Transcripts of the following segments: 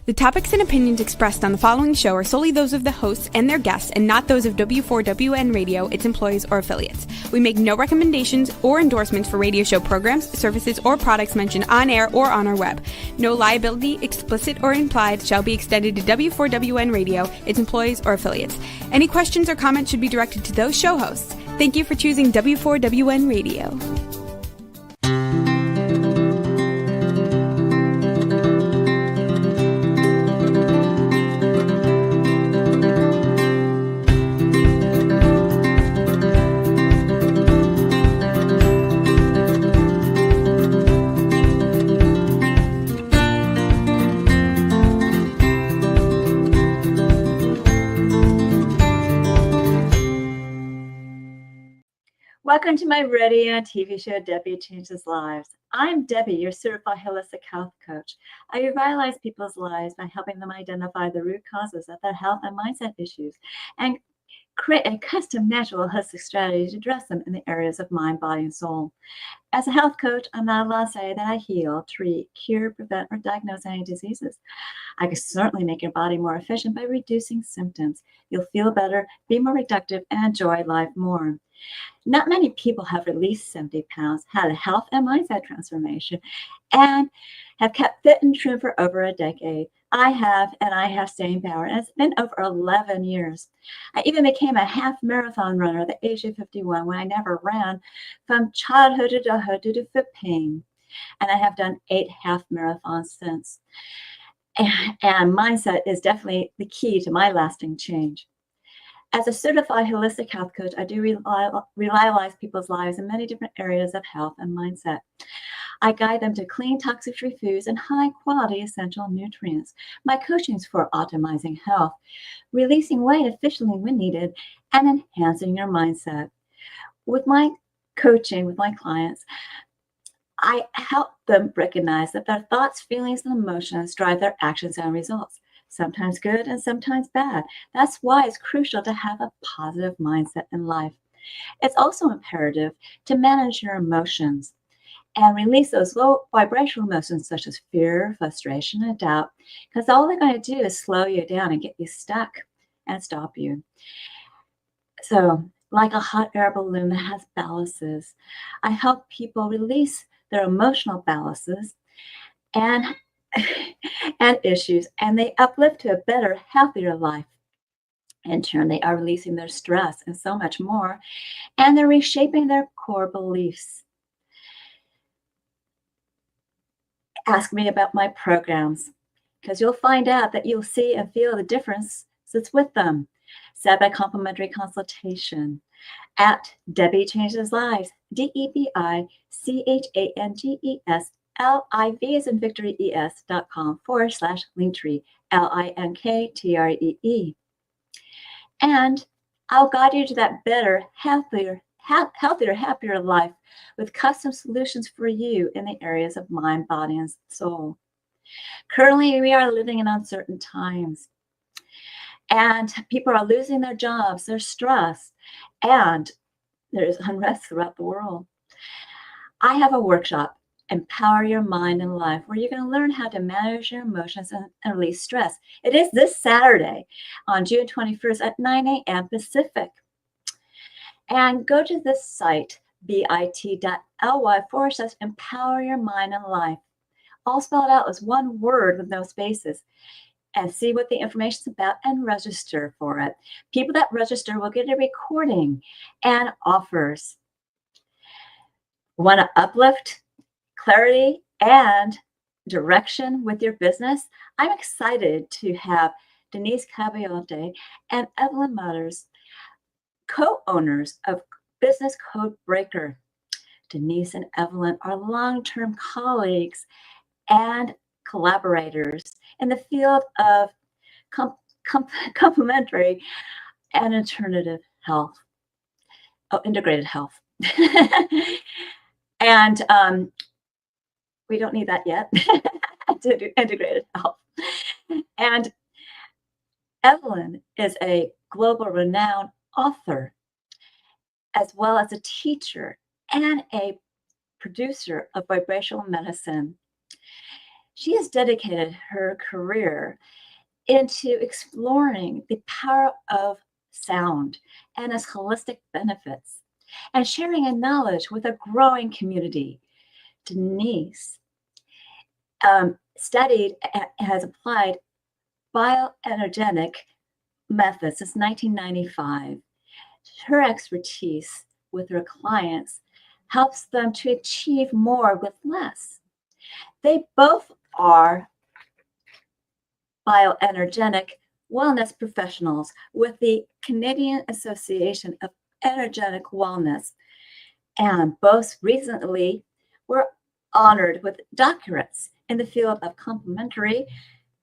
The topics and opinions expressed on the following show are solely those of the hosts and their guests and not those of W4WN Radio, its employees, or affiliates. We make no recommendations or endorsements for radio show programs, services, or products mentioned on air or on our web. No liability, explicit or implied, shall be extended to W4WN Radio, its employees, or affiliates. Any questions or comments should be directed to those show hosts. Thank you for choosing W4WN Radio. Welcome to my radio and TV show, Debi Changes Lives. I'm Debi, your certified holistic health coach. I revitalize people's lives by helping them identify the root causes of their health and mindset issues and create a custom natural holistic strategy to address them in the areas of mind, body, and soul. As a health coach, I'm not allowed to say that I heal, treat, cure, prevent, or diagnose any diseases. I can certainly make your body more efficient by reducing symptoms. You'll feel better, be more productive, and enjoy life more. Not many people have released 70 pounds, had a health and mindset transformation, and have kept fit and trim for over a decade. I have, and I have staying power, and it's been over 11 years. I even became a half marathon runner at the age of 51 when I never ran from childhood to adulthood due to foot pain. And I have done 8 half marathons since. And mindset is definitely the key to my lasting change. As a certified holistic health coach, I do revitalize people's lives in many different areas of health and mindset. I guide them to clean, toxic-free foods and high-quality essential nutrients. My coaching is for optimizing health, releasing weight efficiently when needed, and enhancing your mindset. With my coaching with my clients, I help them recognize that their thoughts, feelings, and emotions drive their actions and results. Sometimes good and sometimes bad. That's why it's crucial to have a positive mindset in life. It's also imperative to manage your emotions and release those low vibrational emotions such as fear, frustration, and doubt, because all they're going to do is slow you down and get you stuck and stop you. So, like a hot air balloon that has balances, I help people release their emotional balances and issues, and they uplift to a better, healthier life. In turn, they are releasing their stress and so much more, and they're reshaping their core beliefs. Ask me about my programs, because you'll find out that you'll see and feel the difference that's with them. Set by complimentary consultation at Debi Changes Lives, DEBICHANGES LIV as in Victory ES.com/Linktree, LINKTREE. And I'll guide you to that better, healthier, happier life with custom solutions for you in the areas of mind, body, and soul. Currently, we are living in uncertain times, and people are losing their jobs, they're stressed, and there's unrest throughout the world. I have a workshop, Empower Your Mind and Life, where you're going to learn how to manage your emotions and release stress. It is this Saturday on June 21st at 9 a.m. Pacific. And go to this site, bit.ly/empower your mind and life, all spelled out as one word with no spaces, and see what the information is about and register for it. People that register will get a recording and offers. Want to uplift, clarity, and direction with your business? I'm excited to have Denise Cambiotti and Evelyn Mulders, co-owners of Business Code Breaker. Denise and Evelyn are long-term colleagues and collaborators in the field of complementary and alternative health, integrated health. And we don't need that yet to do integrated health. And Evelyn is a global renowned author, as well as a teacher and a producer of vibrational medicine. She has dedicated her career into exploring the power of sound and its holistic benefits and sharing a knowledge with a growing community. Denise studied and has applied bioenergetic methods since 1995. Her expertise with her clients helps them to achieve more with less. They both are bioenergetic wellness professionals with the Canadian Association of Energetic Wellness, and both recently were honored with doctorates in the field of complementary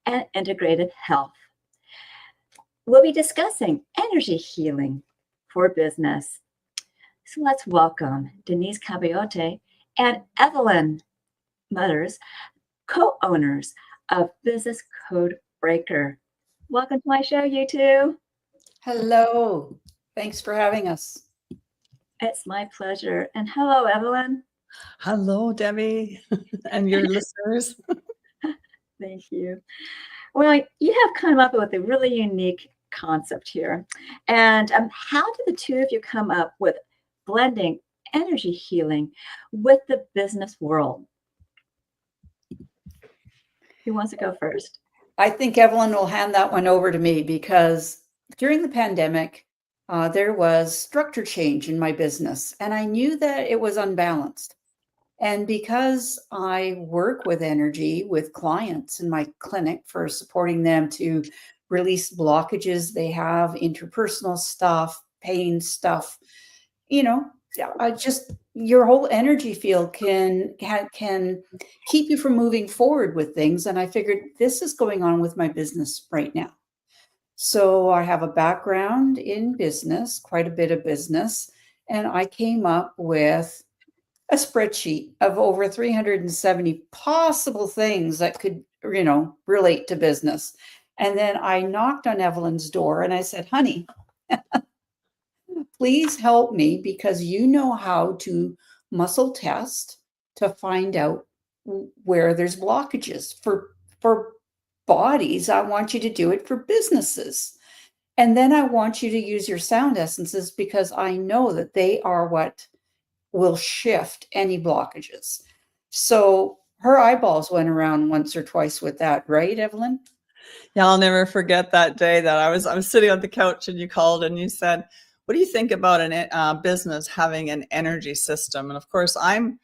and integrated health. We'll be discussing energy healing for business. So let's welcome Denise Cambiotti and Evelyn Mulders, co-owners of Business Code Breaker. Welcome to my show, you two. Hello. Thanks for having us. It's my pleasure. And hello, Evelyn. Hello, Debi, and your listeners. Thank you. Well, you have come up with a really unique concept here. And how did the two of you come up with blending energy healing with the business world? Who wants to go first? I think Evelyn will hand that one over to me because during the pandemic, there was structure change in my business, and I knew that it was unbalanced. And because I work with energy with clients in my clinic for supporting them to release blockages they have, interpersonal stuff, pain stuff, I just your whole energy field can keep you from moving forward with things. And I figured this is going on with my business right now. So I have a background in business, quite a bit of business, and I came up with a spreadsheet of over 370 possible things that could, relate to business. And then I knocked on Evelyn's door and I said, honey, please help me because you know how to muscle test to find out where there's blockages for bodies. I want you to do it for businesses. And then I want you to use your sound essences because I know that they are what will shift any blockages. So her eyeballs went around once or twice with that, right, Evelyn? Yeah, I'll never forget that day that I was sitting on the couch and you called and you said, "What do you think about a business having an energy system?" And of course, I'm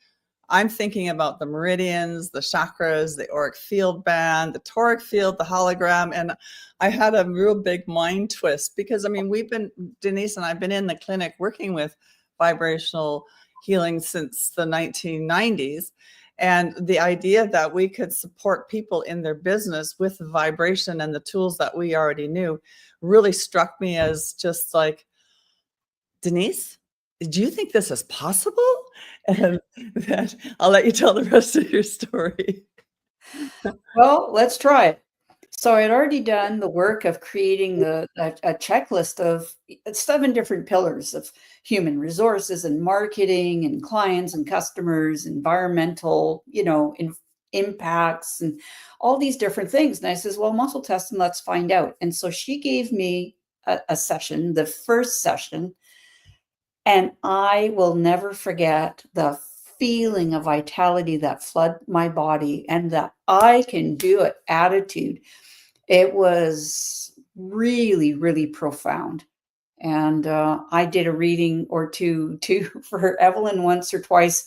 thinking about the meridians, the chakras, the auric field band, the toric field, the hologram, and I had a real big mind twist because Denise and I've been in the clinic working with vibrational healing since the 1990s. And the idea that we could support people in their business with the vibration and the tools that we already knew really struck me as just like, Denise, do you think this is possible? And then I'll let you tell the rest of your story. Well, let's try it. So I'd already done the work of creating a checklist of 7 different pillars of human resources and marketing and clients and customers, environmental, impacts and all these different things. And I says, well, muscle test and let's find out. And so she gave me a session, the first session, and I will never forget the feeling of vitality that flooded my body and that I can do it attitude. It was really, really profound. And I did a reading or two for Evelyn once or twice.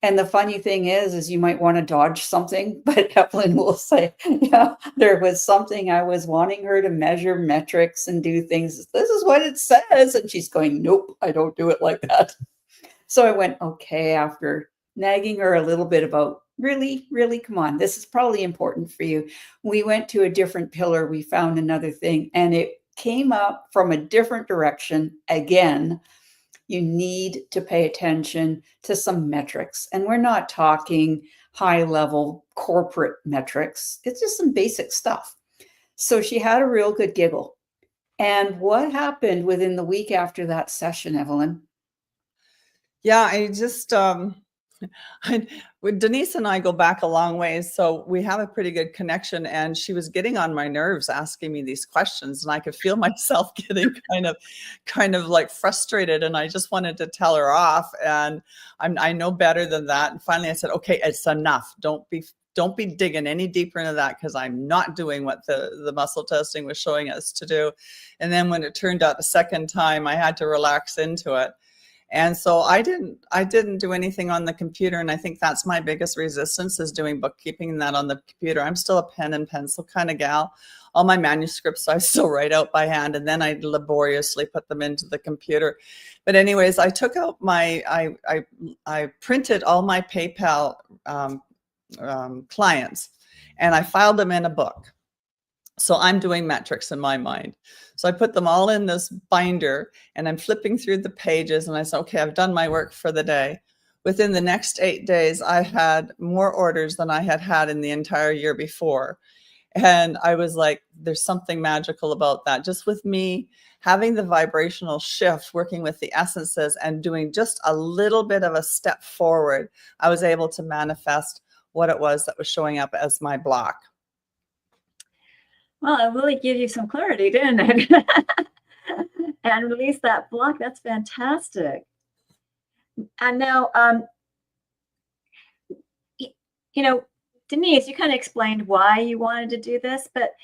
And the funny thing is you might want to dodge something, but Evelyn will say, yeah, there was something I was wanting her to measure metrics and do things. This is what it says. And she's going, nope, I don't do it like that. So I went, okay, after nagging her a little bit about, really, come on, this is probably important for you. We went to a different pillar. We found another thing and it came up from a different direction. Again, you need to pay attention to some metrics. And we're not talking high level corporate metrics. It's just some basic stuff. So she had a real good giggle. And what happened within the week after that session, Evelyn? Yeah, I just Denise and I go back a long ways, so we have a pretty good connection. And she was getting on my nerves, asking me these questions, and I could feel myself getting kind of like frustrated. And I just wanted to tell her off. And I know better than that. And finally, I said, "Okay, it's enough. Don't be digging any deeper into that, because I'm not doing what the muscle testing was showing us to do." And then when it turned out the second time, I had to relax into it. And so I didn't do anything on the computer. And I think that's my biggest resistance, is doing bookkeeping and that on the computer. I'm still a pen and pencil kind of gal. All my manuscripts I still write out by hand, and then I laboriously put them into the computer. But anyways, I took out I printed all my PayPal clients, and I filed them in a book. So I'm doing metrics in my mind. So I put them all in this binder, and I'm flipping through the pages, and I said, okay, I've done my work for the day. Within the next 8 days, I had more orders than I had had in the entire year before. And I was like, there's something magical about that. Just with me having the vibrational shift, working with the essences and doing just a little bit of a step forward, I was able to manifest what it was that was showing up as my block. Well, it really gave you some clarity, didn't it? And release that block. That's fantastic. And now, Denise, you kind of explained why you wanted to do this, but,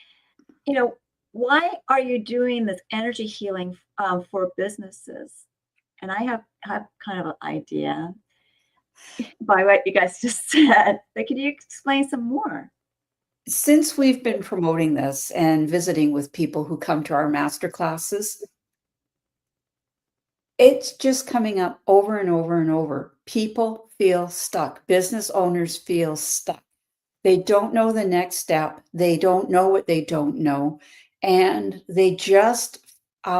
why are you doing this energy healing for businesses? And I have kind of an idea by what you guys just said, but could you explain some more? Since we've been promoting this and visiting with people who come to our master classes, it's just coming up over and over and over. People feel stuck. Business owners feel stuck. They don't know the next step. They don't know what they don't know. And they just, a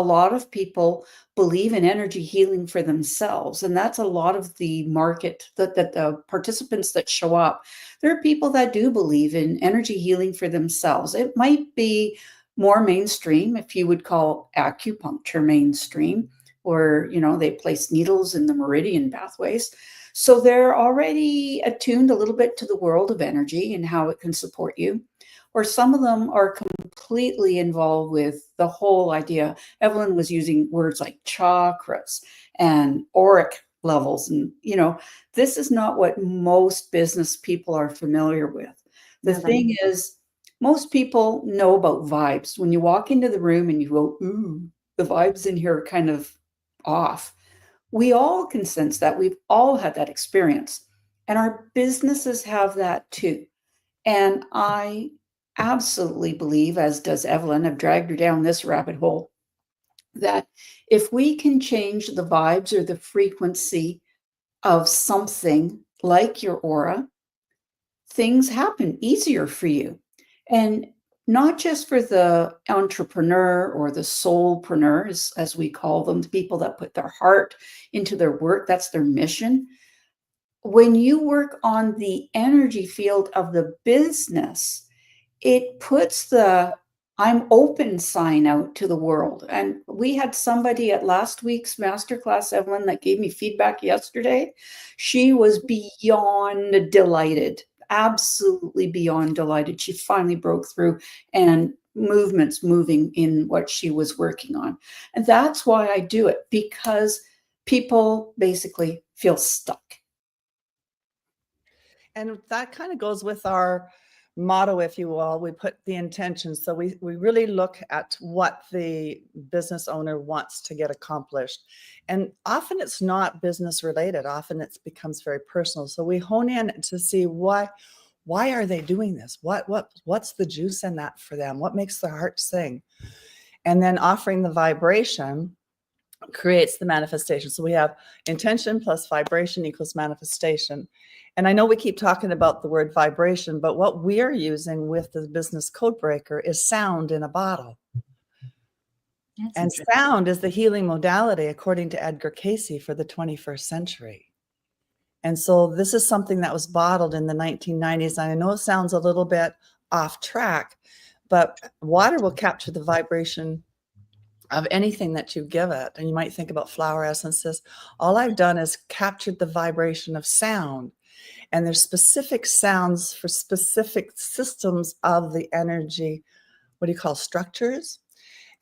lot of people believe in energy healing for themselves. And that's a lot of the market, that the participants that show up. There are people that do believe in energy healing for themselves. It might be more mainstream, if you would call acupuncture mainstream, or, they place needles in the meridian pathways. So they're already attuned a little bit to the world of energy and how it can support you. Or some of them are completely involved with the whole idea. Evelyn was using words like chakras and auric levels. And, this is not what most business people are familiar with. The thing is, most people know about vibes. When you walk into the room and you go, ooh, the vibes in here are kind of off. We all can sense that. We've all had that experience. And our businesses have that too. And I absolutely believe, as does Evelyn, I've dragged her down this rabbit hole, that if we can change the vibes or the frequency of something like your aura, things happen easier for you. And not just for the entrepreneur or the soulpreneurs, as we call them, the people that put their heart into their work, that's their mission. When you work on the energy field of the business, it puts the I'm open sign out to the world. And we had somebody at last week's masterclass, Evelyn, that gave me feedback yesterday. She was beyond delighted, absolutely beyond delighted. She finally broke through, and movements moving in what she was working on. And that's why I do it, because people basically feel stuck. And that kind of goes with our motto, if you will. We put the intention. So we really look at what the business owner wants to get accomplished. And often it's not business related. Often it becomes very personal. So we hone in to see why are they doing this? What's the juice in that for them? What makes their heart sing? And then offering the vibration creates the manifestation. So we have intention plus vibration equals manifestation. And I know we keep talking about the word vibration, but what we are using with the business code breaker is sound in a bottle. And sound is the healing modality, according to Edgar Cayce, for the 21st century. And so this is something that was bottled in the 1990s. And I know it sounds a little bit off track, but water will capture the vibration of anything that you give it. And you might think about flower essences. All I've done is captured the vibration of sound. And there's specific sounds for specific systems of the energy, what do you call structures?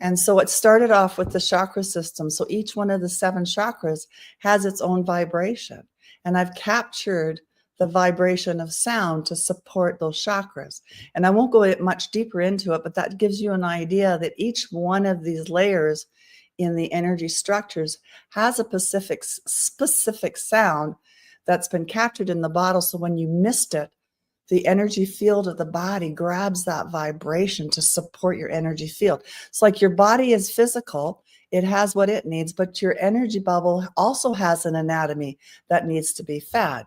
And so it started off with the chakra system. So each one of the 7 chakras has its own vibration. And I've captured the vibration of sound to support those chakras. And I won't go much deeper into it, but that gives you an idea that each one of these layers in the energy structures has a specific sound that's been captured in the bottle. So when you missed it, the energy field of the body grabs that vibration to support your energy field. It's like your body is physical. It has what it needs, but your energy bubble also has an anatomy that needs to be fed.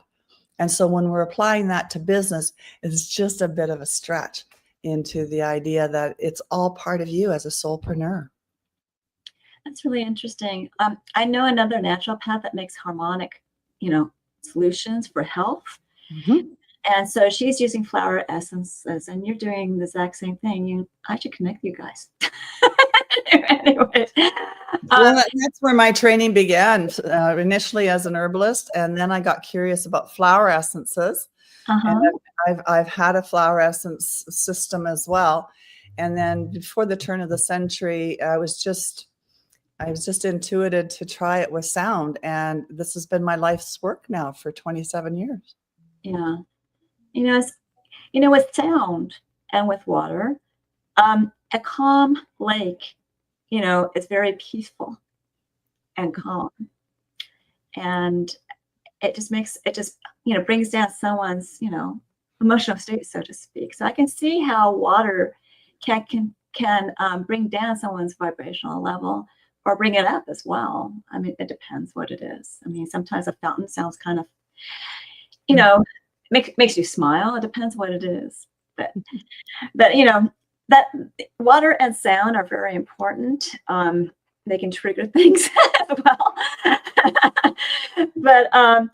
And so when we're applying that to business, it's just a bit of a stretch into the idea that it's all part of you as a soulpreneur. That's really interesting. I know another naturopath that makes harmonic, solutions for health. Mm-hmm. And so she's using flower essences, and you're doing the exact same thing. I should connect you guys. Anyway, well, that's where my training began, initially as an herbalist, and then I got curious about flower essences. And I've had a flower essence system as well. And then before the turn of the century, I was just intuited to try it with sound, and this has been my life's work now for 27 years. Yeah. With sound and with water, a calm lake, is very peaceful and calm. And it just brings down someone's, emotional state, so to speak. So I can see how water can bring down someone's vibrational level or bring it up as well. I mean, it depends what it is. I mean, sometimes a fountain sounds kind of, makes you smile. It depends what it is. But that water and sound are very important. They can trigger things as well. But I'm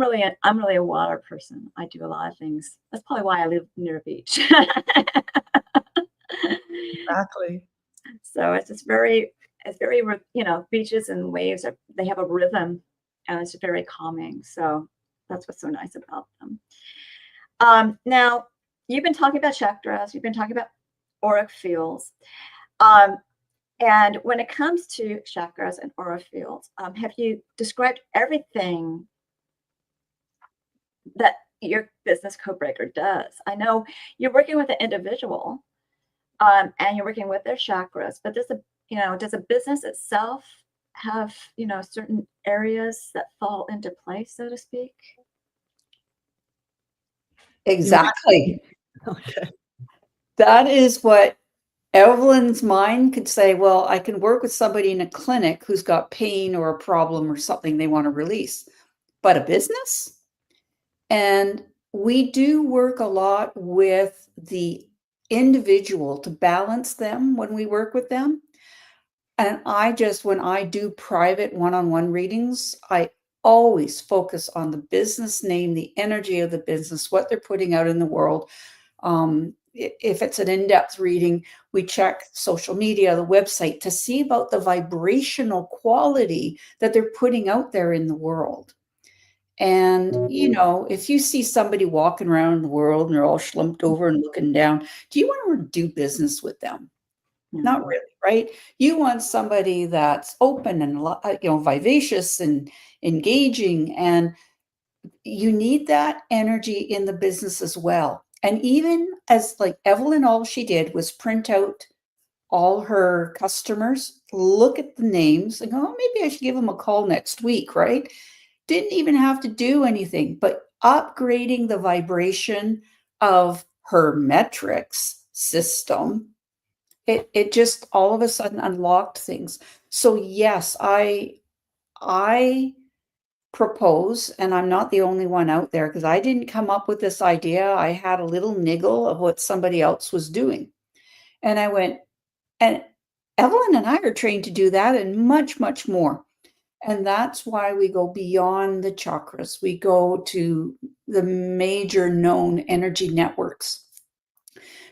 really a water person. I do a lot of things. That's probably why I live near a beach. Exactly. So it's very, beaches and waves they have a rhythm, and it's very calming. So that's what's so nice about them. Now, you've been talking about chakras. You've been talking about auric fields. And when it comes to chakras and aura fields, have you described everything that your business Codebreaker does? I know you're working with an individual, and you're working with their chakras, but does a business itself have, certain areas that fall into place, so to speak? Exactly. Okay. That is what Evelyn's mind could say. Well, I can work with somebody in a clinic who's got pain or a problem or something they want to release, but a business? And we do work a lot with the individual to balance them when we work with them. And when I do private one-on-one readings, I always focus on the business name, the energy of the business, what they're putting out in the world. If it's an in-depth reading, we check social media, the website, to see about the vibrational quality that they're putting out there in the world. And, if you see somebody walking around the world and they're all slumped over and looking down, do you want to do business with them? Not really, right? You want somebody that's open and, vivacious and engaging, and you need that energy in the business as well. And even as like Evelyn, all she did was print out all her customers, look at the names and go, oh, maybe I should give them a call next week, right? Didn't even have to do anything, but upgrading the vibration of her metrics system, it just all of a sudden unlocked things. So yes, I propose, and I'm not the only one out there, because I didn't come up with this idea. I had a little niggle of what somebody else was doing. And I went, and Evelyn and I are trained to do that and much, much more. And that's why we go beyond the chakras. We go to the major known energy networks.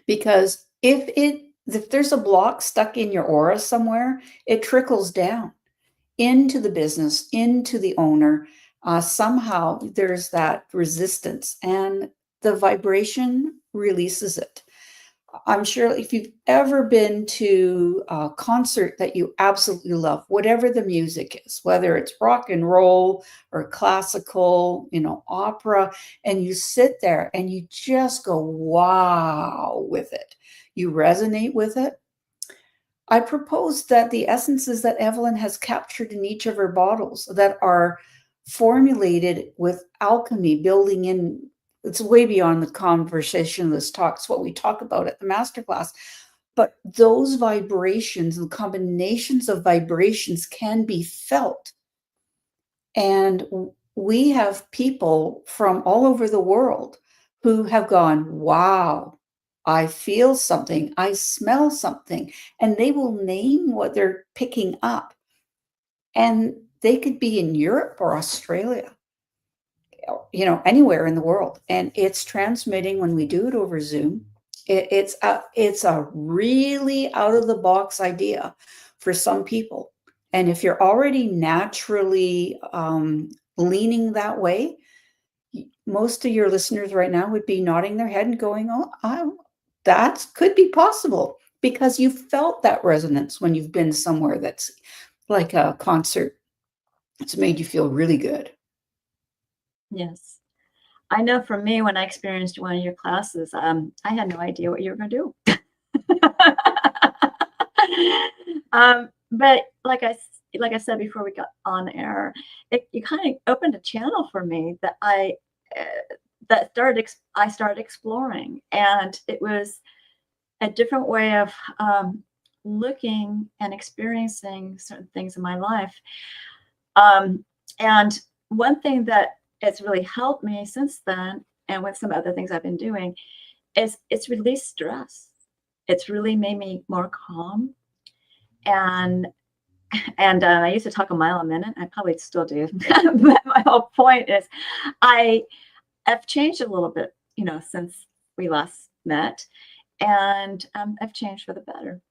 Because if it if there's a block stuck in your aura somewhere, it trickles down into the business, into the owner. Somehow there's that resistance, and the vibration releases it. I'm sure if you've ever been to a concert that you absolutely love, whatever the music is, whether it's rock and roll or classical, opera, and you sit there and you just go, wow, with it. You resonate with it. I propose that the essences that Evelyn has captured in each of her bottles that are formulated with alchemy, building in, it's way beyond the conversationalist talks, what we talk about at the masterclass. But those vibrations and combinations of vibrations can be felt. And we have people from all over the world who have gone, wow, I feel something, I smell something, and they will name what they're picking up. And they could be in Europe or Australia, anywhere in the world. And it's transmitting when we do it over Zoom. It's a really out of the box idea for some people. And if you're already naturally leaning that way, most of your listeners right now would be nodding their head and going, oh, that could be possible, because you felt that resonance when you've been somewhere that's like a concert. It's made you feel really good. Yes. I know for me, when I experienced one of your classes, I had no idea what you were going to do. But like I said before we got on air, you kind of opened a channel for me that I started exploring, and it was a different way of looking and experiencing certain things in my life. And one thing that has really helped me since then, and with some other things I've been doing, is it's released stress. It's really made me more calm. And I used to talk a mile a minute. I probably still do. But my whole point is I have changed a little bit, since we last met. And I've changed for the better.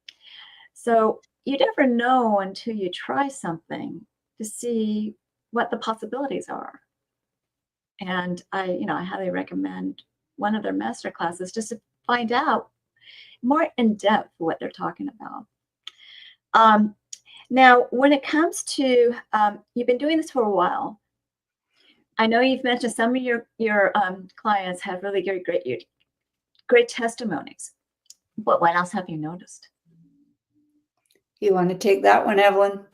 So you never know until you try something to see what the possibilities are. And I highly recommend one of their master classes just to find out more in depth what they're talking about. Now, when it comes to, you've been doing this for a while. I know you've mentioned some of your clients have really great testimonies. But what else have you noticed? You want to take that one, Evelyn?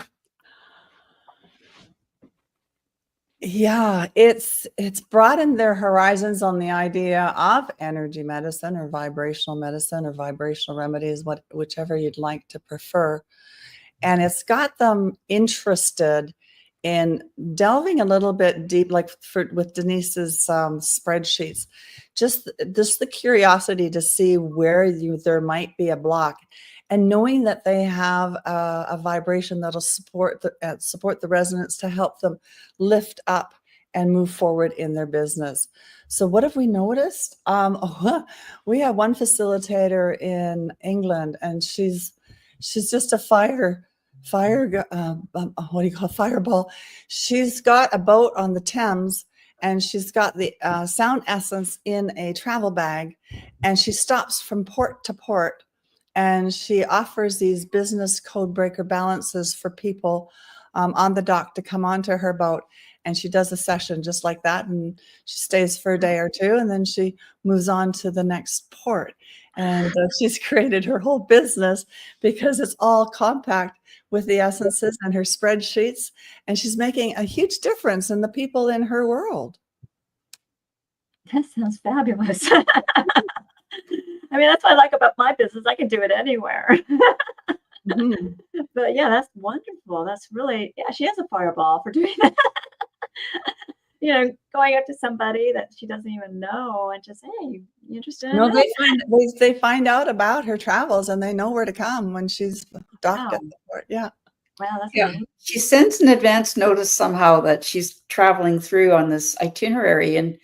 Yeah, it's broadened their horizons on the idea of energy medicine or vibrational remedies, whichever you'd like to prefer. And it's got them interested in delving a little bit deep, like with Denise's spreadsheets, just the curiosity to see where there might be a block, and knowing that they have a vibration that'll support the resonance to help them lift up and move forward in their business. So what have we noticed? We have one facilitator in England, and she's just a fireball. She's got a boat on the Thames, and she's got the sound essence in a travel bag, and she stops from port to port, and she offers these business code breaker balances for people on the dock to come onto her boat. And she does a session just like that, and she stays for a day or two, and then she moves on to the next port. And she's created her whole business because it's all compact with the essences and her spreadsheets, and she's making a huge difference in the people in her world. That sounds fabulous. I mean, that's what I like about my business. I can do it anywhere. Mm-hmm. But yeah, that's wonderful. That's really, she is a fireball for doing that. Going up to somebody that she doesn't even know and just, hey, you interested? No, they find out about her travels, and they know where to come when she's docked at the port. Yeah. Wow, that's amazing. She sends an advance notice somehow that she's traveling through on this itinerary, and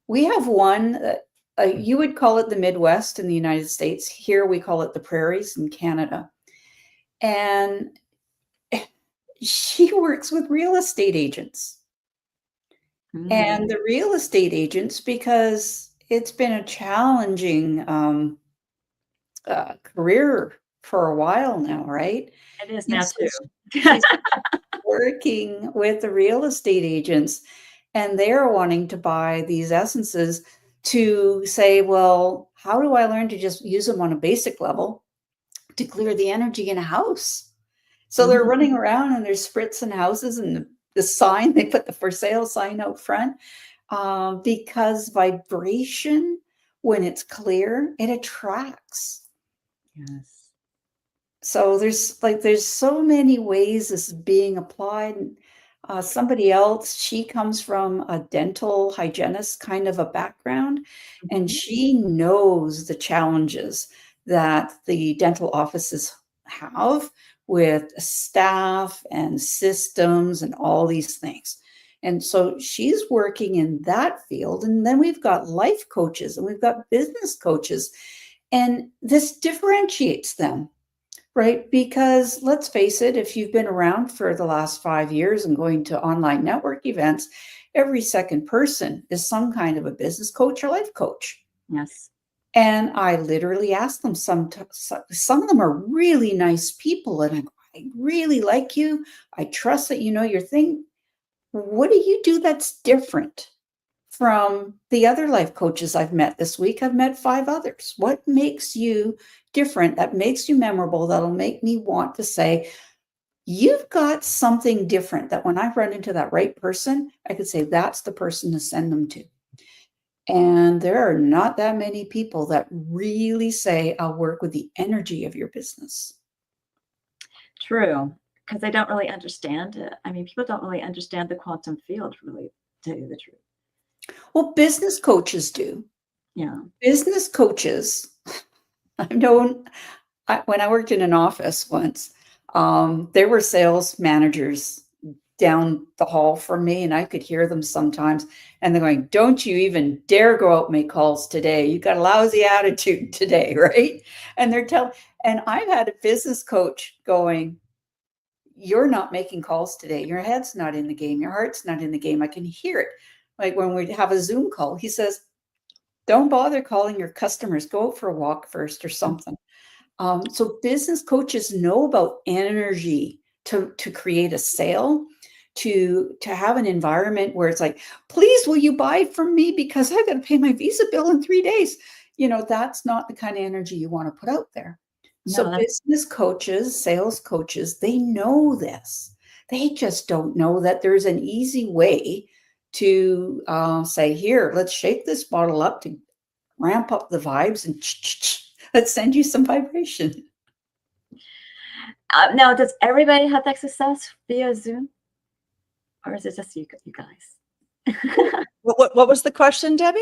we have one that You would call it the Midwest in the United States. Here we call it the prairies in Canada. And she works with real estate agents. And the real estate agents, because it's been a challenging career for a while now, right? It is And now so too. she's working with the real estate agents, and they're wanting to buy these essences to say, well, how do I learn to just use them on a basic level to clear the energy in a house? So they're running around and they're spritzing houses, and the sign, they put the for sale sign out front, because vibration, when it's clear, it attracts. Yes. So there's so many ways this is being applied. Somebody else, she comes from a dental hygienist kind of a background, and she knows the challenges that the dental offices have with staff and systems and all these things. And so she's working in that field. And then we've got life coaches and we've got business coaches, and this differentiates them. Right? Because let's face it, if you've been around for the last 5 years and going to online network events, every second person is some kind of a business coach or life coach. Yes. And I literally ask them, some of them are really nice people, and I really like you. I trust that you know your thing. What do you do that's different from the other life coaches I've met this week? I've met 5 others. What makes you different, that makes you memorable, that'll make me want to say, you've got something different, that when I run into that right person, I could say, that's the person to send them to. And there are not that many people that really say, I'll work with the energy of your business. True. Because they don't really understand it. I mean, people don't really understand the quantum field, really, to tell you the truth. Well, business coaches do. Yeah. Business coaches, I've known, when I worked in an office once, there were sales managers down the hall from me, and I could hear them sometimes, and they're going, don't you even dare go out and make calls today. You got a lousy attitude today, right? And and I've had a business coach going, you're not making calls today. Your head's not in the game. Your heart's not in the game. I can hear it. Like when we have a Zoom call, he says, don't bother calling your customers. Go out for a walk first or something. So business coaches know about energy to create a sale, to have an environment where it's like, please, will you buy from me because I've got to pay my Visa bill in 3 days. You know, that's not the kind of energy you want to put out there. So business coaches, sales coaches, they know this. They just don't know that there's an easy way to say, here, let's shake this bottle up to ramp up the vibes and let's send you some vibration. Now, does everybody have that success via Zoom? Or is it just you guys? What was the question, Debbie?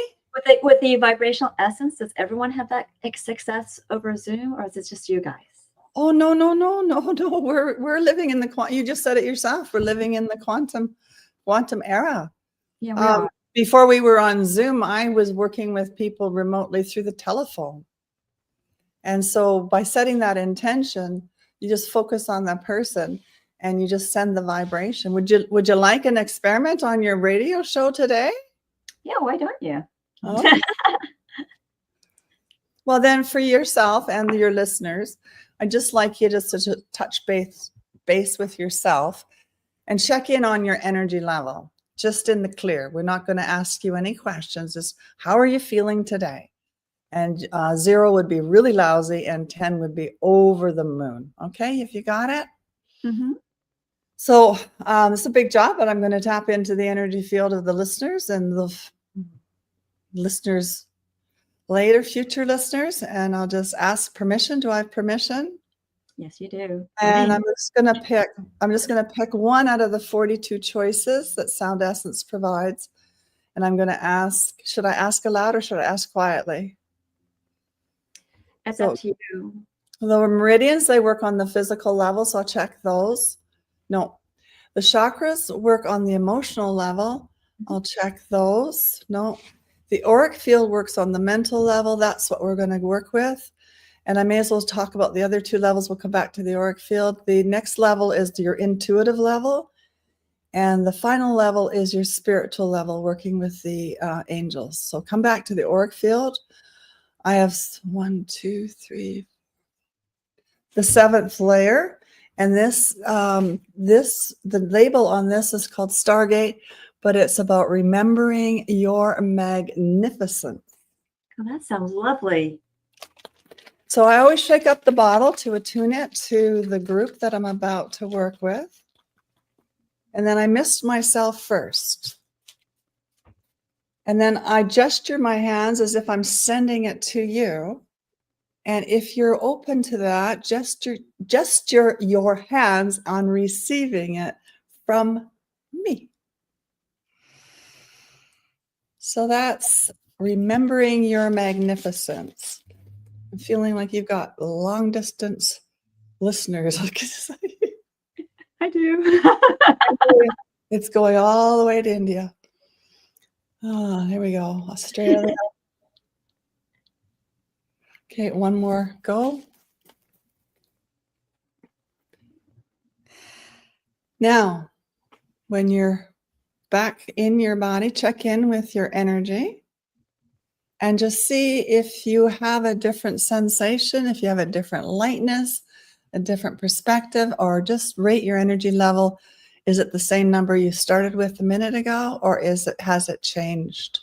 With the vibrational essence, does everyone have that success over Zoom, or is it just you guys? Oh, no. We're living in the quantum. You just said it yourself. We're living in the quantum era. Yeah, we are. Before we were on Zoom, I was working with people remotely through the telephone. And so by setting that intention, you just focus on that person and you just send the vibration. Would you like an experiment on your radio show today? Yeah, why don't you? Oh. Well, then for yourself and your listeners, I'd just like you just to touch base with yourself and check in on your energy level, just in the clear. We're not going to ask you any questions. Just how are you feeling today? And 0 would be really lousy and 10 would be over the moon. Okay, if you got it? Mm-hmm. So it's a big job, but I'm going to tap into the energy field of the listeners and the listeners later, future listeners, and I'll just ask permission. Do I have permission? Yes, you do. And I'm just going to pick one out of the 42 choices that Sound Essence provides. And I'm going to ask, should I ask aloud or should I ask quietly? It's up to you. The meridians, they work on the physical level, so I'll check those. No. The chakras work on the emotional level. I'll check those. No. The auric field works on the mental level. That's what we're going to work with. And I may as well talk about the other two levels. We'll come back to the auric field. The next level is your intuitive level. And the final level is your spiritual level, working with the angels. So come back to the auric field. I have 1, 2, 3, the 7th layer. And the label on this is called Stargate, but it's about remembering your magnificence. Oh, that sounds lovely. So I always shake up the bottle to attune it to the group that I'm about to work with. And then I mist myself first. And then I gesture my hands as if I'm sending it to you. And if you're open to that, gesture your hands on receiving it from me. So that's remembering your magnificence. I'm feeling like you've got long distance listeners. I do. It's going all the way to India. Oh, here we go. Australia. Okay, one more go. Now, when you're back in your body, check in with your energy and just see if you have a different sensation, if you have a different lightness, a different perspective, or just rate your energy level. Is it the same number you started with a minute ago, or has it changed?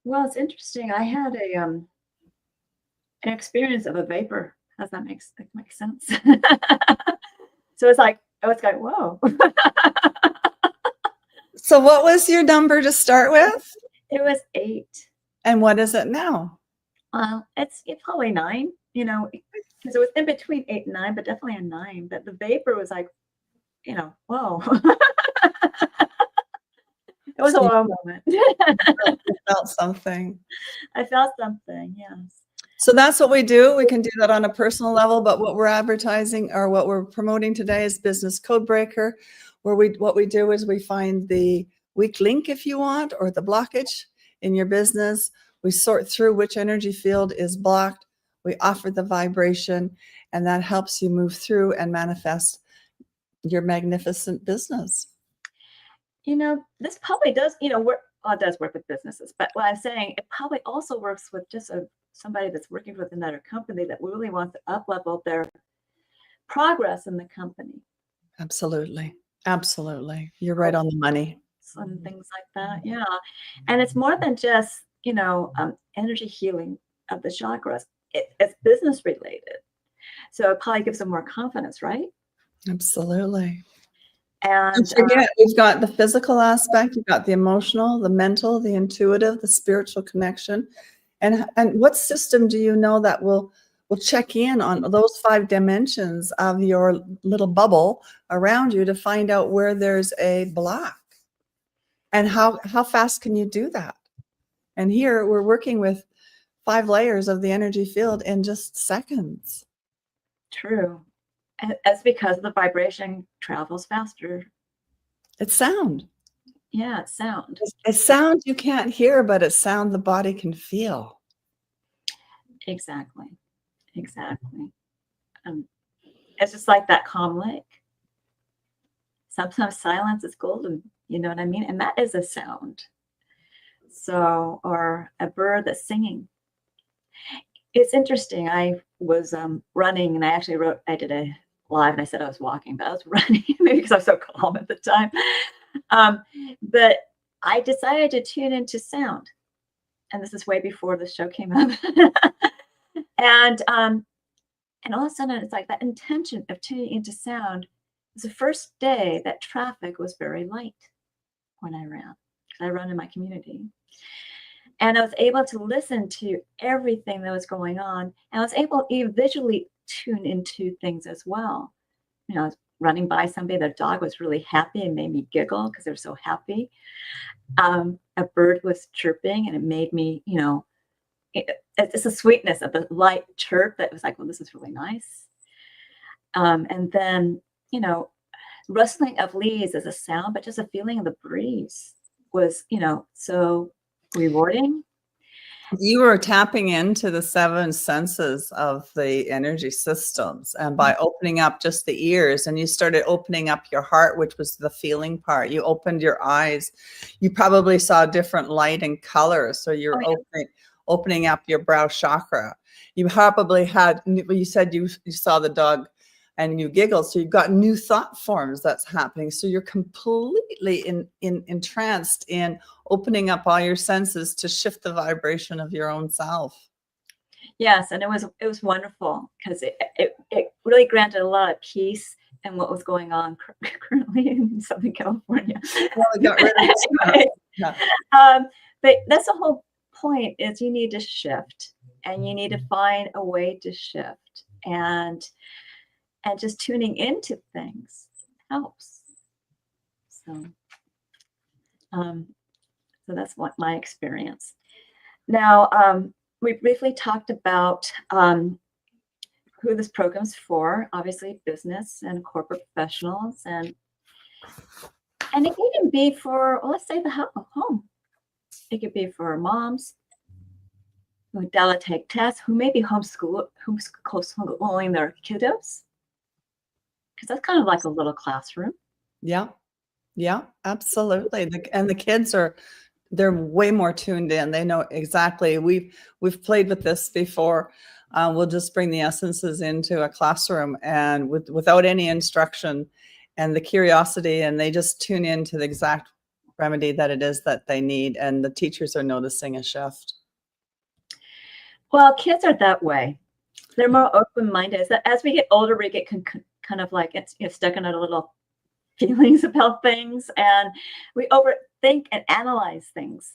Well, it's interesting. I had an experience of a vapor. Does that make sense? So it's like, whoa. So what was your number to start with? It was 8. And what is it now? It's probably 9, because it was in between 8 and 9, but definitely a 9. But the vapor was like, whoa. It was a wow moment. You felt something. I felt something, yes. So that's what we do. We can do that on a personal level, but what we're advertising or what we're promoting today is Business Code Breaker, where what we do is we find the weak link, if you want, or the blockage in your business. We sort through which energy field is blocked. We offer the vibration, and that helps you move through and manifest your magnificent business. This probably does, it does work with businesses, but what I'm saying, it probably also works with just somebody that's working with another company that really wants to up-level their progress in the company. Absolutely. Absolutely. You're right on the money. And things like that. Yeah. And it's more than just, energy healing of the chakras. It's business related. So it probably gives them more confidence, right? Absolutely. And forget, we've got the physical aspect, you've got the emotional, the mental, the intuitive, the spiritual connection. And what system do you know that will check in on those 5 dimensions of your little bubble around you to find out where there's a block? And how fast can you do that? And here we're working with 5 layers of the energy field in just seconds. True. And that's because the vibration travels faster. It's sound. Yeah, it's sound. It's sound you can't hear, but it's sound the body can feel. Exactly. It's just like that calm lake. Sometimes silence is golden, you know what I mean? And that is a sound. So, or a bird that's singing. It's interesting. I was running, and I did a live, and I said I was walking, but I was running, maybe because I was so calm at the time. But I decided to tune into sound. And this is way before the show came up. And all of a sudden, it's like that intention of tuning into sound was the first day that traffic was very light when I ran. I run in my community. And I was able to listen to everything that was going on. And I was able to visually tune into things as well. I was running by somebody, their dog was really happy and made me giggle because they were so happy. A bird was chirping, and it made me, it's a sweetness of the light chirp that was like, well, this is really nice. And then, rustling of leaves is a sound, but just a feeling of the breeze. was, so rewarding. You were tapping into the 7 senses of the energy systems, and by opening up just the ears, and you started opening up your heart, which was the feeling part. You opened your eyes. You probably saw different light and color. So you're opening up your brow chakra. You probably had, you said you saw the dog and you giggled. So you've got new thought forms that's happening. So you're completely entranced in opening up all your senses to shift the vibration of your own self. Yes, and it was wonderful because it really granted a lot of peace in what was going on currently in Southern California. Well, it got rid of Anyway, yeah. but that's the whole point, is you need to shift, and you need to find a way to shift, and just tuning into things helps. So that's what my experience. Now, we briefly talked about who this program's for. Obviously, business and corporate professionals, and it can even be for, well, let's say, the home. It could be for moms who take tests, who may be homeschooling their kiddos, because that's kind of like a little classroom. Yeah, absolutely. And the kids they're way more tuned in. They know exactly. We've played with this before. We'll just bring the essences into a classroom and without any instruction and the curiosity, and they just tune into the exact remedy that it is that they need. And the teachers are noticing a shift. Well, kids are that way. They're more open-minded. As we get older, we get kind of like stuck in our little feelings about things, and we overthink and analyze things.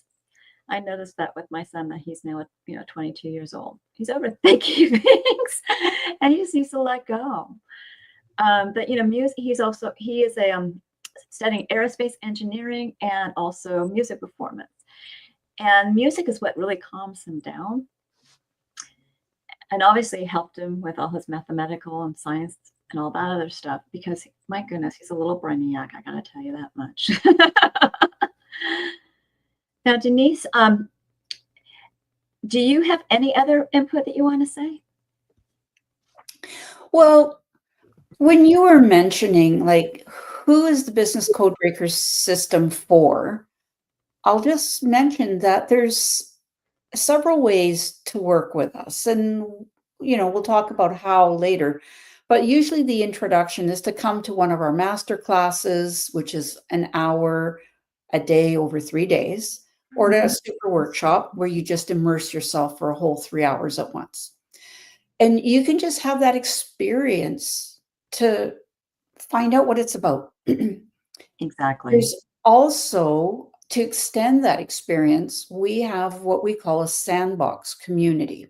I noticed that with my son, that he's now 22 years old. He's overthinking things, and he just needs to let go. But music. He is studying aerospace engineering and also music performance. And music is what really calms him down, and obviously helped him with all his mathematical and science and all that other stuff, because my goodness, he's a little brainiac. I gotta tell you that much. Now, Denise, do you have any other input that you want to say? Well, when you were mentioning, like, who is the business code breaker system for, I'll just mention that there's several ways to work with us, and we'll talk about how later. But usually the introduction is to come to one of our master classes, which is an hour a day over 3 days, or to a super workshop where you just immerse yourself for a whole 3 hours at once. And you can just have that experience to find out what it's about. Exactly. There's also, to extend that experience, we have what we call a sandbox community.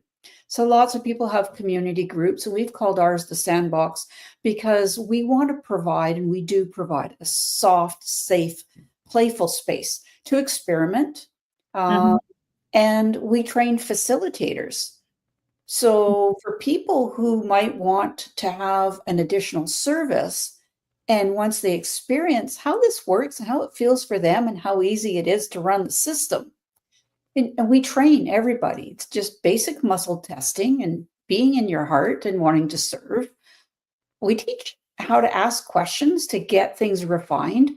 So lots of people have community groups, and we've called ours the sandbox because we want to provide, and we do provide, a soft, safe, playful space to experiment. And we train facilitators. So for people who might want to have an additional service, and once they experience how this works and how it feels for them and how easy it is to run the system, and we train everybody. It's just basic muscle testing and being in your heart and wanting to serve. We teach how to ask questions to get things refined.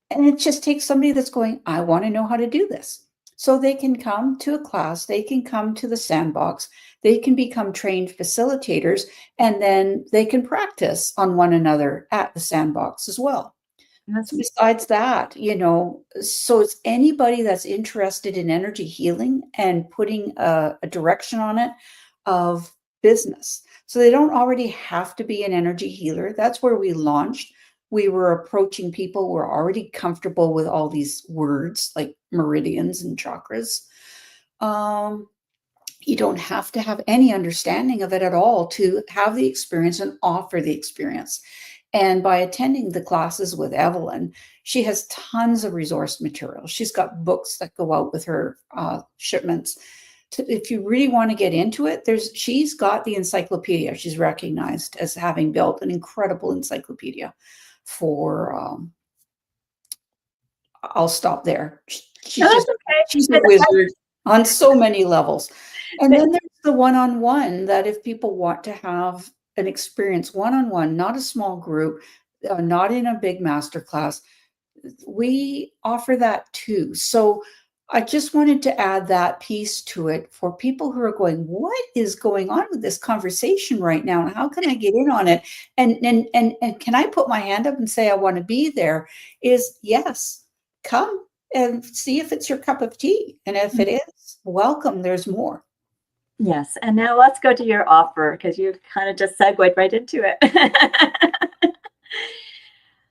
And it just takes somebody that's going, I want to know how to do this. So they can come to a class, they can come to the sandbox, they can become trained facilitators, and then they can practice on one another at the sandbox as well. Besides that, so it's anybody that's interested in energy healing and putting a direction on it of business. So they don't already have to be an energy healer. That's where we launched. We were approaching people who were already comfortable with all these words like meridians and chakras. You don't have to have any understanding of it at all to have the experience and offer the experience. And by attending the classes with Evelyn, she has tons of resource material. She's got books that go out with her shipments. If you really want to get into it, she's got the encyclopedia. She's recognized as having built an incredible encyclopedia for I'll stop there. No, that's okay. She's a wizard on so many levels. And then there's the one-on-one, that if people want to have an experience one-on-one, not a small group, not in a big masterclass, we offer that too. So I just wanted to add that piece to it for people who are going, what is going on with this conversation right now? And how can I get in on it? And can I put my hand up and say, I want to be there? Is yes, come and see if it's your cup of tea. And if it is, welcome, there's more. Yes. And now let's go to your offer, because you kind of just segued right into it.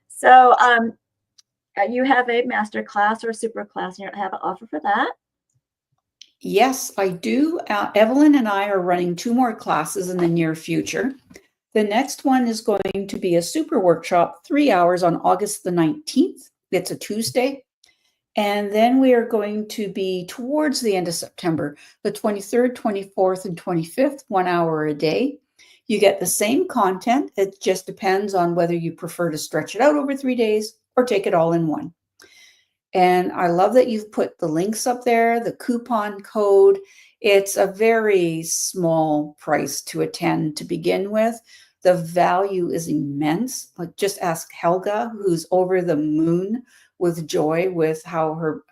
So you have a master class or a super class, and you have an offer for that? Yes, I do. Evelyn and I are running 2 more classes in the near future. The next one is going to be a super workshop, 3 hours on August the 19th. It's a Tuesday. And then we are going to be towards the end of September, the 23rd, 24th, and 25th, 1 hour a day. You get the same content. It just depends on whether you prefer to stretch it out over 3 days or take it all in one. And I love that you've put the links up there, the coupon code. It's a very small price to attend to begin with. The value is immense. Like, just ask Helga, who's over the moon with joy with how her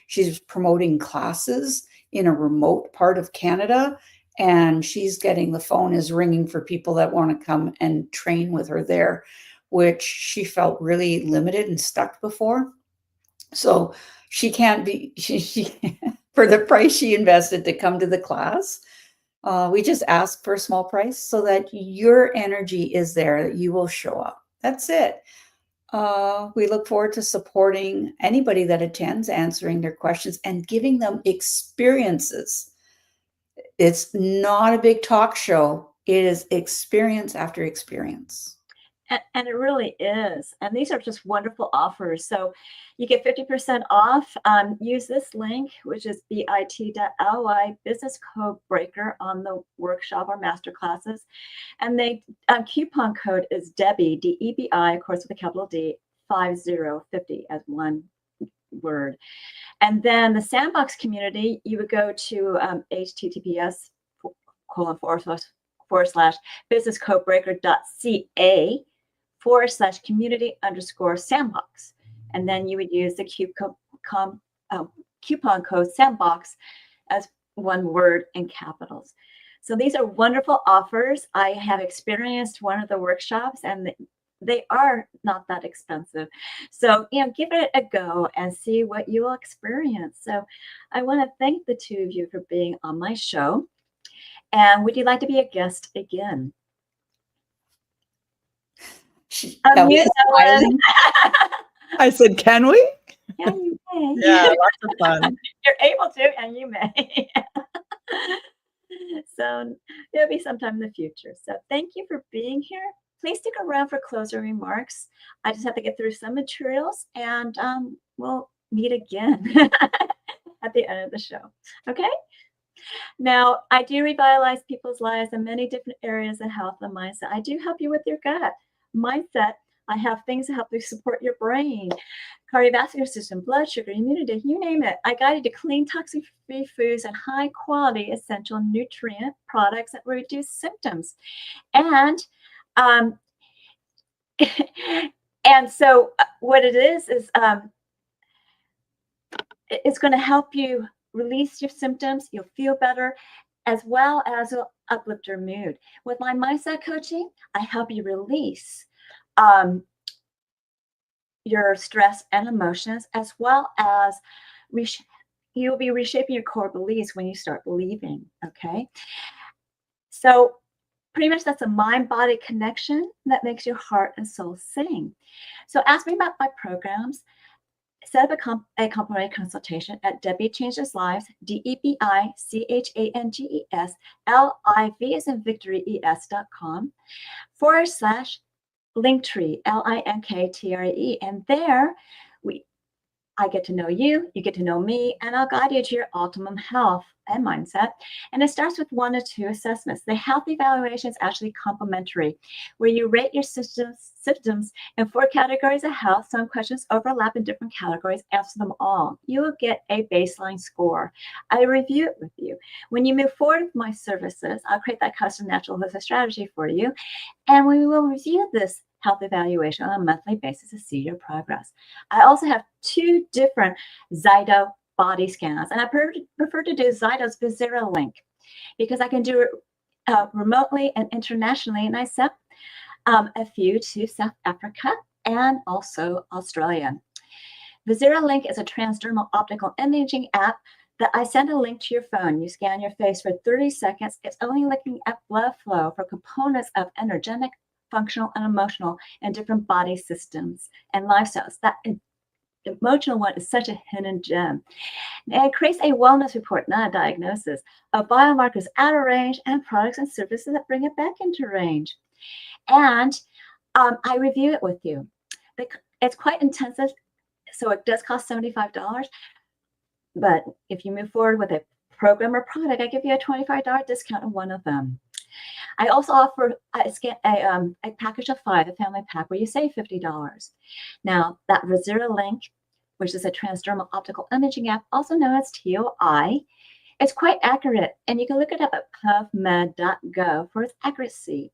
she's promoting classes in a remote part of Canada, and she's getting, the phone is ringing for people that want to come and train with her there, which she felt really limited and stuck before. So she can't be, she for the price she invested to come to the class, we just ask for a small price so that your energy is there, that you will show up. That's it. We look forward to supporting anybody that attends, answering their questions and giving them experiences. It's not a big talk show. It is experience after experience. And it really is. And these are just wonderful offers. So you get 50% off. Use this link, which is bit.ly business code breaker on the workshop or master classes. And the coupon code is Debi, DEBI, of course, with a capital D, 5050 as one word. And then the Sandbox community, you would go to https://businesscodebreaker.ca/community_sandbox. And then you would use the coupon code sandbox as one word in capitals. So these are wonderful offers. I have experienced one of the workshops, and they are not that expensive. So, give it a go and see what you will experience. So I want to thank the two of you for being on my show. And would you like to be a guest again? Unmute, Ellen. I said, can we? Yeah, you may. Yeah, lots of fun. You're able to, and you may. So there'll be sometime in the future. So thank you for being here. Please stick around for closing remarks. I just have to get through some materials, and we'll meet again at the end of the show. Okay? Now, I do revitalize people's lives in many different areas of health and mindset. I do help you with your gut. Mindset, I have things to help you support your brain, cardiovascular system, blood sugar, immunity, you name it. I guide you to clean, toxic-free foods and high-quality essential nutrient products that reduce symptoms. And and so what it is it's going to help you release your symptoms. You'll feel better, as well as it'll uplift your mood. With my mindset coaching, I help you release your stress and emotions, as well as you'll be reshaping your core beliefs when you start believing. Okay, so pretty much that's a mind-body connection that makes your heart and soul sing. So ask me about my programs. Set up a complimentary consultation at Debi Changes Lives, DEBICHANGESLIV as in Victory ES.com /Linktree, LINKTRE. And there I get to know you, you get to know me, and I'll guide you to your optimum health and mindset. And it starts with 1 to 2 assessments. The health evaluation is actually complementary, where you rate your symptoms in 4 categories of health. Some questions overlap in different categories. Answer them all. You will get a baseline score. I review it with you. When you move forward with my services, I'll create that custom natural holistic strategy for you. And we will review this health evaluation on a monthly basis to see your progress. I also have 2 different Zyto body scans, and I prefer to do Zyto's Vizera link because I can do it remotely and internationally, and I sent a few to South Africa and also Australia. Vizera link is a transdermal optical imaging app that I send a link to your phone. You scan your face for 30 seconds. It's only looking at blood flow for components of energetic, functional, and emotional in different body systems and lifestyles. That emotional one is such a hidden gem. And it creates a wellness report, not a diagnosis, of biomarkers out of range and products and services that bring it back into range. And I review it with you. It's quite intensive, so it does cost $75. But if you move forward with a program or product, I give you a $25 discount on one of them. I also offer a package of 5, a family pack, where you save $50. Now, that Vizera link, which is a transdermal optical imaging app, also known as TOI, it's quite accurate, and you can look it up at pubmed.gov for its accuracy.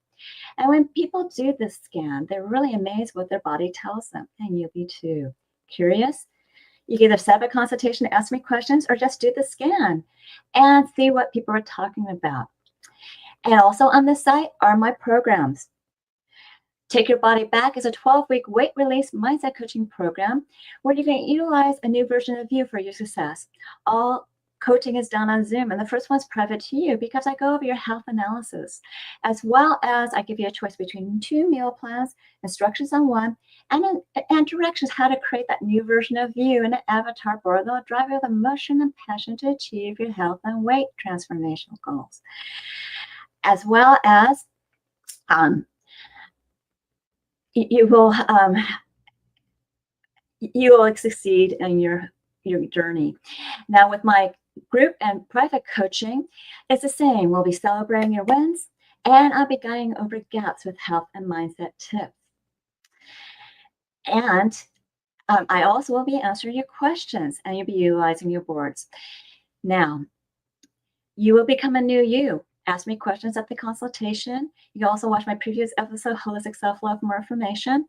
And when people do this scan, they're really amazed what their body tells them, and you'll be too. Curious? You can either set up a consultation, ask me questions, or just do the scan and see what people are talking about. And also on this site are my programs. Take Your Body Back is a 12-week weight release mindset coaching program where you can utilize a new version of you for your success. All coaching is done on Zoom, and the first one's private to you because I go over your health analysis, as well as I give you a choice between 2 meal plans, instructions on one, and directions how to create that new version of you in an avatar board that will drive you with emotion and passion to achieve your health and weight transformational goals, as well as you will succeed in your journey. Now, with my group and private coaching, it's the same. We'll be celebrating your wins, and I'll be guiding over gaps with health and mindset tips. And I also will be answering your questions, and you'll be utilizing your boards. Now, you will become a new you. Ask me questions at the consultation. You can also watch my previous episode, Holistic Self-Love, for more information,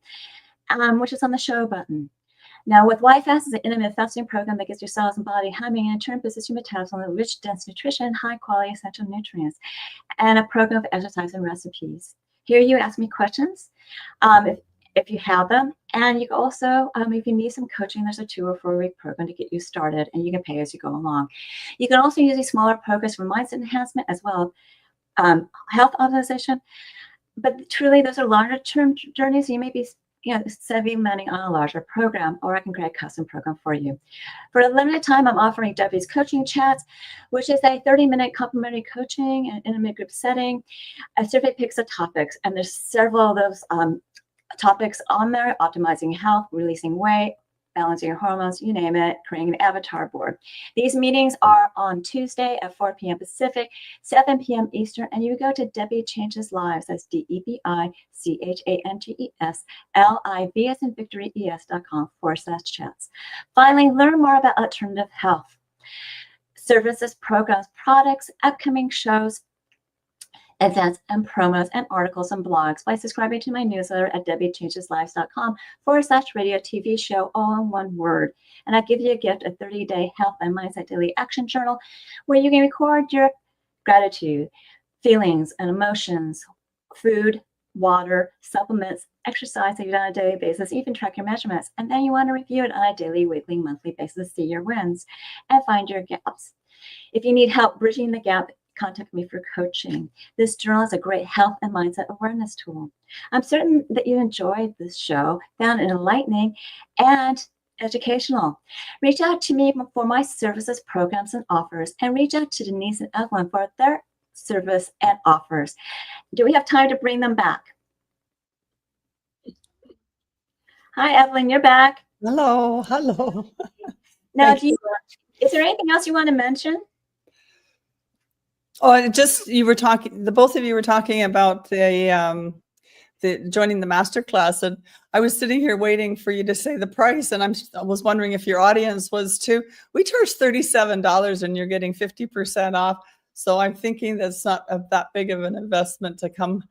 which is on the show button. Now, with YFAST, is an intermittent fasting program that gets your cells and body humming and in turn boosts your metabolism with rich, dense nutrition, high-quality essential nutrients, and a program of exercise and recipes. Here you ask me questions if you have them, and you can also, if you need some coaching, there's a 2 or 4 week program to get you started, and you can pay as you go along. You can also use these smaller programs for mindset enhancement as well as health optimization, but truly those are longer term journeys. You may be saving money on a larger program, or I can create a custom program for you. For a limited time, I'm offering Debi's coaching chats, which is a 30-minute complimentary coaching and intimate group setting. A survey picks the topics, and there's several of those topics on there: optimizing health, releasing weight, balancing your hormones, you name it, creating an avatar board. These meetings are on Tuesday at 4 p.m. Pacific, 7 p.m. Eastern, and you go to Debi Changes Lives, that's DebiChangesLive as in victory, es.com/chats. Finally, learn more about alternative health services, programs, products, upcoming shows, events, and promos, and articles and blogs by subscribing to my newsletter at DebiChangesLives.com/radio TV show, all in one word. And I give you a gift, a 30-day health and mindset daily action journal where you can record your gratitude, feelings, and emotions, food, water, supplements, exercise that you do on a daily basis, even track your measurements. And then you want to review it on a daily, weekly, monthly basis, see your wins, and find your gaps. If you need help bridging the gap, contact me for coaching. This journal is a great health and mindset awareness tool. I'm certain that you enjoyed this show, found it enlightening and educational. Reach out to me for my services, programs, and offers, and reach out to Denise and Evelyn for their service and offers. Do we have time to bring them back? Hi, Evelyn, you're back. Hello, hello. Now, Thank you. is there anything else you want to mention? Oh, and just you were talking. The both of you were talking about the joining the master class, and I was sitting here waiting for you to say the price, and I was wondering if your audience was too. We charge $37, and you're getting 50% off. So I'm thinking that's not that big of an investment to come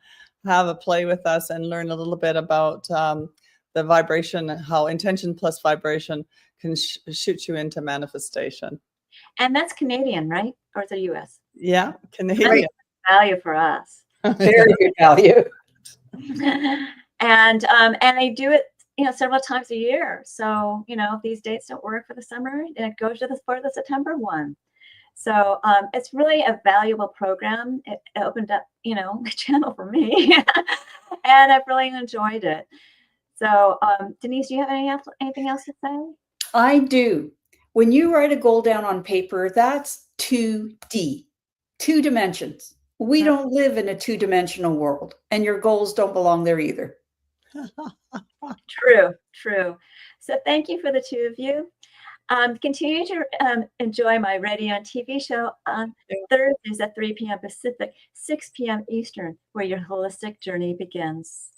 have a play with us and learn a little bit about the vibration, how intention plus vibration can shoot you into manifestation. And that's Canadian, right? Or is it US? Yeah, That's Canadian. value for us. Very good value. And I do it, several times a year. So, if these dates don't work for the summer, it goes to for the September one. So it's really a valuable program. It opened up, the channel for me, and I've really enjoyed it. So, Denise, do you have anything else to say? I do. When you write a goal down on paper, that's 2D, 2 dimensions. We don't live in a 2-dimensional world, and your goals don't belong there either. True. So thank you for the two of you. Continue to enjoy my radio and TV show on Thursdays at 3 p.m. Pacific, 6 p.m. Eastern, where your holistic journey begins.